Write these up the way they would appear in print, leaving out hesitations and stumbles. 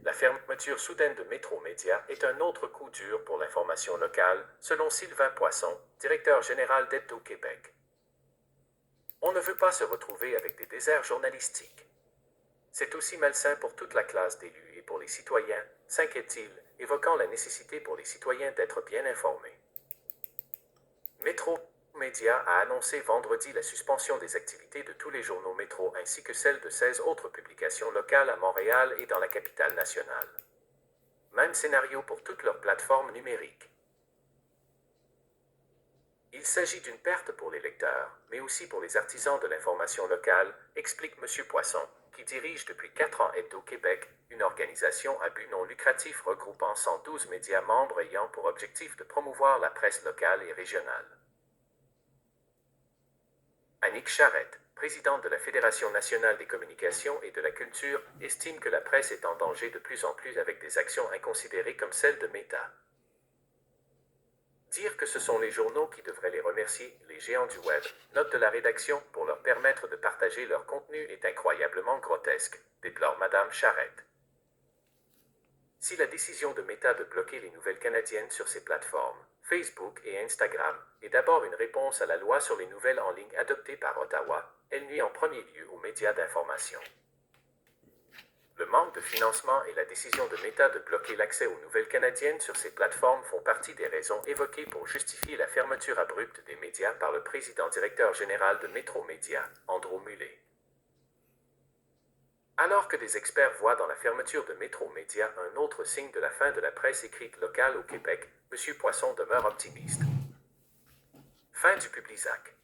La fermeture soudaine de Métro Média est un autre coup dur pour l'information locale, selon Sylvain Poisson, directeur général d'Hebdo-Québec. On ne veut pas se retrouver avec des déserts journalistiques. C'est aussi malsain pour toute la classe d'élus et pour les citoyens, s'inquiète-t-il, évoquant la nécessité pour les citoyens d'être bien informés. Métro Média a annoncé vendredi la suspension des activités de tous les journaux Métro ainsi que celles de 16 autres publications locales à Montréal et dans la capitale nationale. Même scénario pour toutes leurs plateformes numériques. Il s'agit d'une perte pour les lecteurs, mais aussi pour les artisans de l'information locale, explique M. Poisson, qui dirige depuis 4 ans Hebdo-Québec, une organisation à but non lucratif regroupant 112 médias membres ayant pour objectif de promouvoir la presse locale et régionale. Annick Charette, présidente de la Fédération nationale des communications et de la culture, estime que la presse est en danger de plus en plus avec des actions inconsidérées comme celle de Meta. Dire que ce sont les journaux qui devraient les remercier, les géants du web, note de la rédaction, pour leur permettre de partager leur contenu est incroyablement grotesque, déplore Madame Charette. Si la décision de Meta de bloquer les nouvelles canadiennes sur ses plateformes, Facebook et Instagram, est d'abord une réponse à la loi sur les nouvelles en ligne adoptée par Ottawa, elle nuit en premier lieu aux médias d'information. Le manque de financement et la décision de Meta de bloquer l'accès aux nouvelles canadiennes sur ces plateformes font partie des raisons évoquées pour justifier la fermeture abrupte des médias par le président-directeur général de Métro Média, Andrew Mullet. Alors que des experts voient dans la fermeture de Métro Média un autre signe de la fin de la presse écrite locale au Québec, M. Poisson demeure optimiste. Fin du Publisac.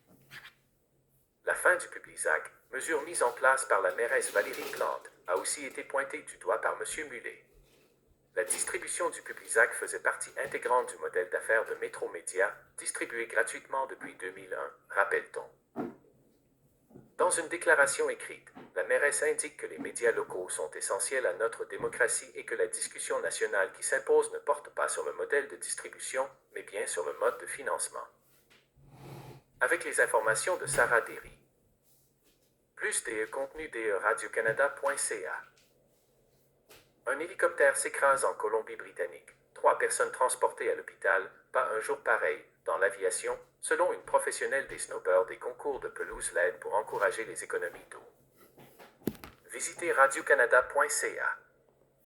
La fin du Publisac, mesure mise en place par la mairesse Valérie Plante, a aussi été pointée du doigt par M. Mullet. La distribution du Publisac faisait partie intégrante du modèle d'affaires de Métro Média, distribué gratuitement depuis 2001, rappelle-t-on. Dans une déclaration écrite, la mairesse indique que les médias locaux sont essentiels à notre démocratie et que la discussion nationale qui s'impose ne porte pas sur le modèle de distribution, mais bien sur le mode de financement. Avec les informations de Sarah Derry. Plus des contenus de radiocanada.ca. Un hélicoptère s'écrase en Colombie-Britannique. 3 personnes transportées à l'hôpital, pas un jour pareil, dans l'aviation, selon une professionnelle des snowbirds des concours de pelouse LED pour encourager les économies d'eau. Visitez radiocanada.ca.